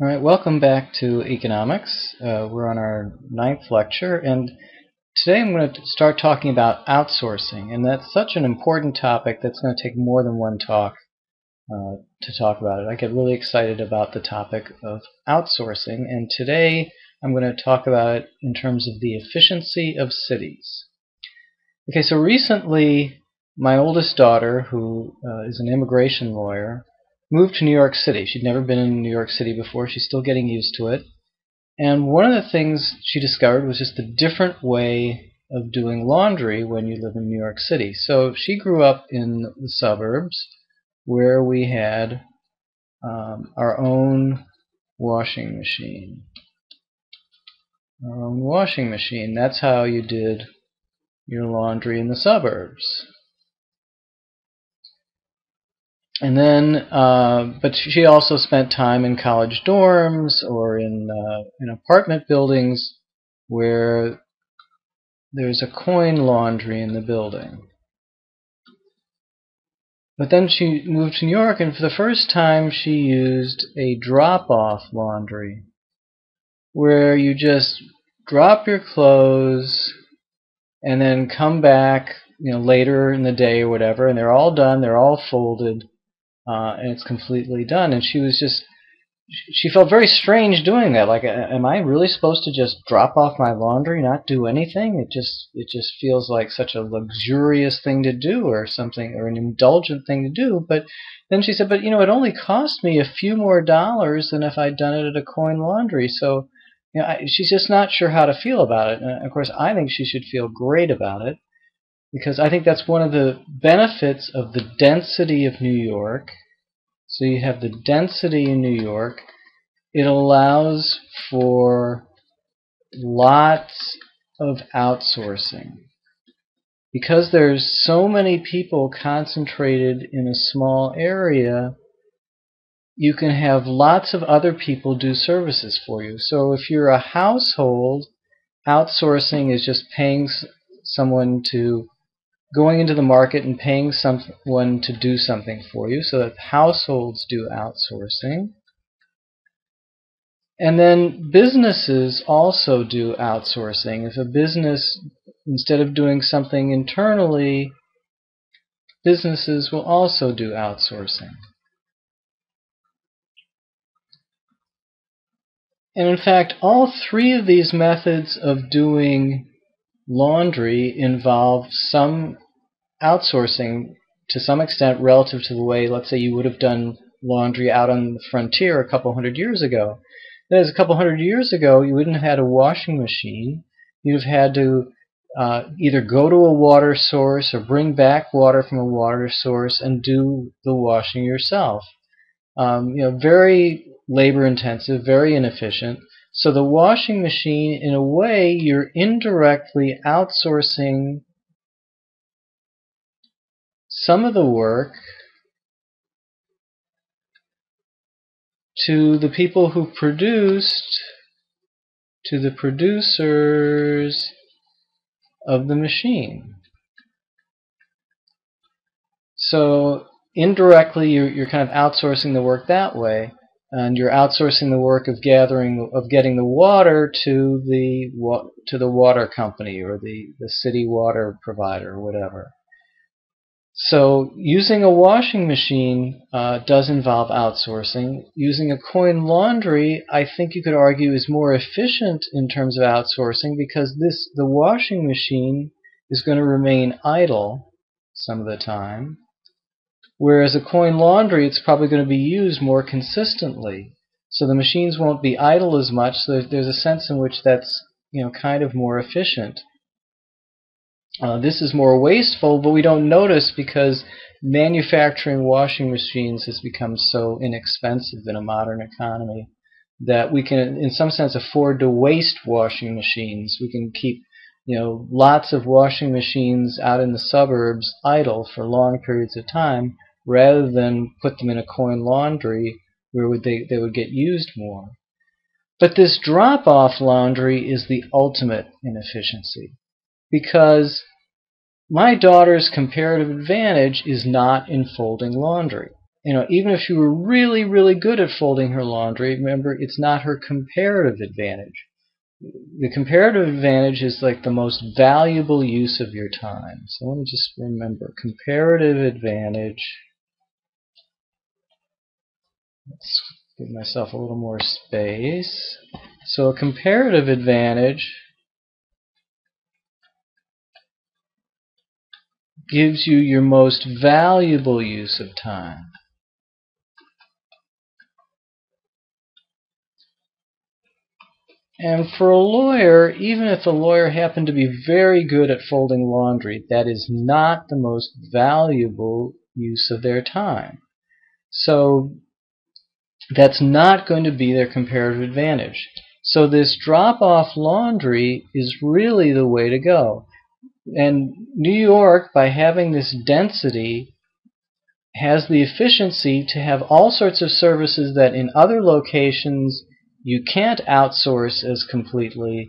All right, welcome back to economics. We're on our 9th lecture, and today I'm going to start talking about outsourcing, and that's such an important topic that's going to take more than one talk to talk about it. I get really excited about the topic of outsourcing, and today I'm going to talk about it in terms of the efficiency of cities. Okay, so recently my oldest daughter, who is an immigration lawyer, moved to New York City. She'd never been in New York City before. She's still getting used to it. And one of the things she discovered was just the different way of doing laundry when you live in New York City. So she grew up in the suburbs where we had our own washing machine. Our own washing machine. That's how you did your laundry in the suburbs. And then, but she also spent time in college dorms or in apartment buildings where there's a coin laundry in the building. But then she moved to New York, and for the first time she used a drop-off laundry, where you just drop your clothes and then come back, later in the day or whatever, and they're all done, they're all folded. And it's completely done. And she felt very strange doing that. Like, am I really supposed to just drop off my laundry, not do anything? It just feels like such a luxurious thing to do, or something, or an indulgent thing to do. But then she said, but it only cost me a few more dollars than if I'd done it at a coin laundry. So she's just not sure how to feel about it. And of course, I think she should feel great about it, because I think that's one of the benefits of the density of New York. So you have the density in New York. It allows for lots of outsourcing. Because there's so many people concentrated in a small area, you can have lots of other people do services for you. So if you're a household, outsourcing is just paying someone to going into the market and paying someone to do something for you, so that households do outsourcing. And then businesses also do outsourcing. If a business, instead of doing something internally, businesses will also do outsourcing. And in fact, all three of these methods of doing laundry involve some outsourcing to some extent relative to the way, let's say, you would have done laundry out on the frontier a couple hundred years ago. That is, a couple hundred years ago, you wouldn't have had a washing machine. You'd have had to either go to a water source or bring back water from a water source and do the washing yourself. Very labor intensive, very inefficient. So the washing machine, in a way, you're indirectly outsourcing some of the work to the people who produced, to the producers of the machine. So indirectly, you're kind of outsourcing the work that way, and you're outsourcing the work of getting the water to the water company or the city water provider or whatever. So using a washing machine does involve outsourcing. Using a coin laundry, I think you could argue, is more efficient in terms of outsourcing, because the washing machine is going to remain idle some of the time, whereas a coin laundry, it's probably going to be used more consistently. So the machines won't be idle as much, so there's a sense in which that's kind of more efficient. This is more wasteful, but we don't notice because manufacturing washing machines has become so inexpensive in a modern economy that we can, in some sense, afford to waste washing machines. We can keep, lots of washing machines out in the suburbs idle for long periods of time, rather than put them in a coin laundry where they would get used more. But this drop-off laundry is the ultimate inefficiency, because my daughter's comparative advantage is not in folding laundry. even if she were really, really good at folding her laundry, remember, it's not her comparative advantage. The comparative advantage is like the most valuable use of your time. So let me just remember, comparative advantage. Let's give myself a little more space. So a comparative advantage gives you your most valuable use of time. And for a lawyer, even if the lawyer happened to be very good at folding laundry, that is not the most valuable use of their time. So that's not going to be their comparative advantage. So this drop-off laundry is really the way to go. And New York, by having this density, has the efficiency to have all sorts of services that in other locations you can't outsource as completely.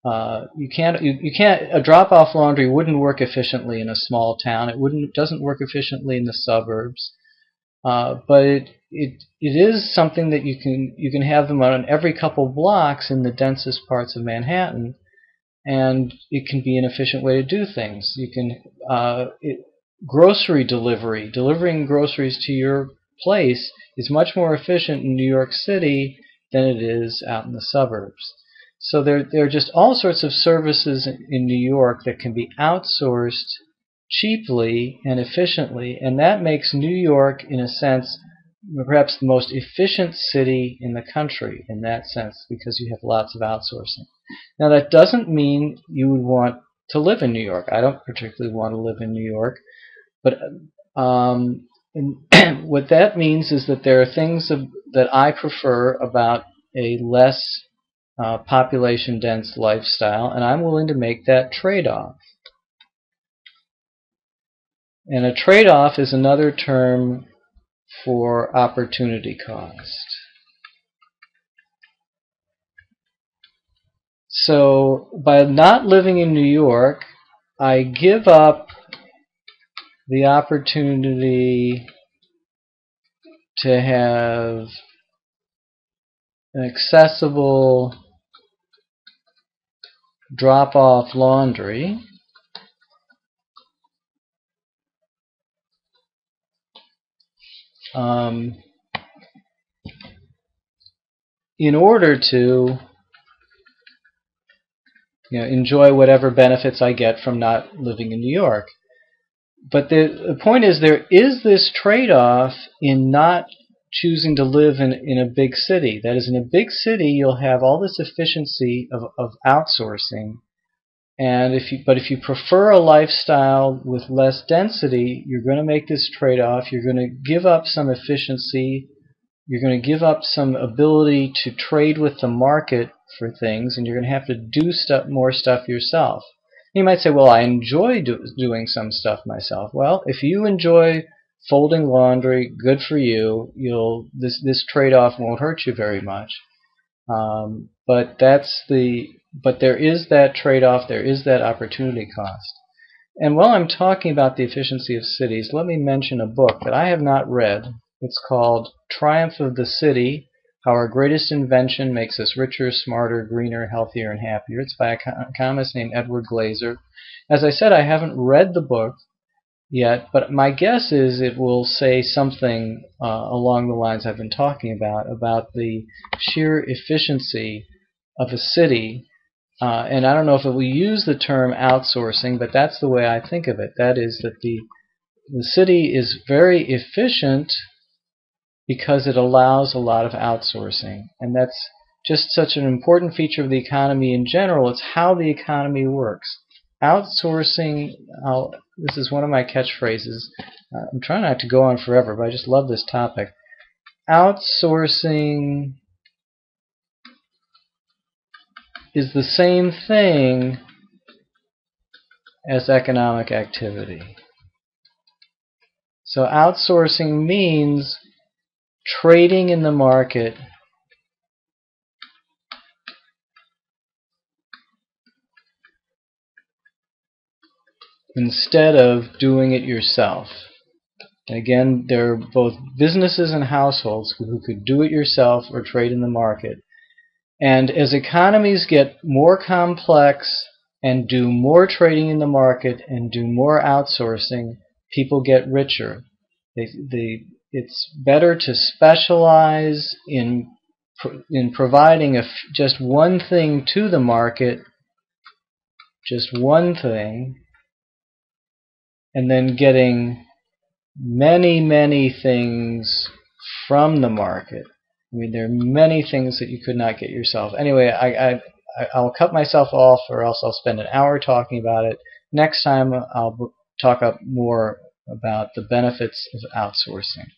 You can't. A drop-off laundry wouldn't work efficiently in a small town. It doesn't work efficiently in the suburbs. But it is something that you can have them on every couple blocks in the densest parts of Manhattan, and it can be an efficient way to do things. You can grocery delivery, delivering groceries to your place is much more efficient in New York City than it is out in the suburbs. So there are just all sorts of services in New York that can be outsourced cheaply and efficiently, and that makes New York, in a sense, perhaps the most efficient city in the country in that sense, because you have lots of outsourcing. Now that doesn't mean you would want to live in New York. I don't particularly want to live in New York, but what that means is that there are things that I prefer about a less population-dense lifestyle, and I'm willing to make that trade-off. And a trade-off is another term for opportunity cost. So by not living in New York, I give up the opportunity to have an accessible drop-off laundry in order to enjoy whatever benefits I get from not living in New York. But the point is, there is this trade-off in not choosing to live in a big city. That is, in a big city, you'll have all this efficiency of outsourcing. And if you prefer a lifestyle with less density, you're going to make this trade-off. You're going to give up some efficiency. You're going to give up some ability to trade with the market for things, and you're going to have to do more stuff yourself. You might say, well, I enjoy doing some stuff myself. Well, if you enjoy folding laundry, good for you. This trade-off won't hurt you very much. But there is that trade-off. There is that opportunity cost. And while I'm talking about the efficiency of cities, let me mention a book that I have not read. It's called Triumph of the City: How Our Greatest Invention Makes Us Richer, Smarter, Greener, Healthier, and Happier. It's by an economist named Edward Glaeser. As I said, I haven't read the book yet, but my guess is it will say something along the lines I've been talking about the sheer efficiency of a city. And I don't know if it will use the term outsourcing, but that's the way I think of it. That is that the city is very efficient because it allows a lot of outsourcing. And that's just such an important feature of the economy in general. It's how the economy works. Outsourcing, this is one of my catchphrases. I'm trying not to go on forever, but I just love this topic. Outsourcing is the same thing as economic activity. So outsourcing means trading in the market instead of doing it yourself. And again, there are both businesses and households who could do it yourself or trade in the market. And as economies get more complex and do more trading in the market and do more outsourcing, people get richer. It's better to specialize in providing just one thing to the market, just one thing, and then getting many, many things from the market. I mean, there are many things that you could not get yourself. Anyway, I'll cut myself off, or else I'll spend an hour talking about it. Next time, I'll talk up more about the benefits of outsourcing.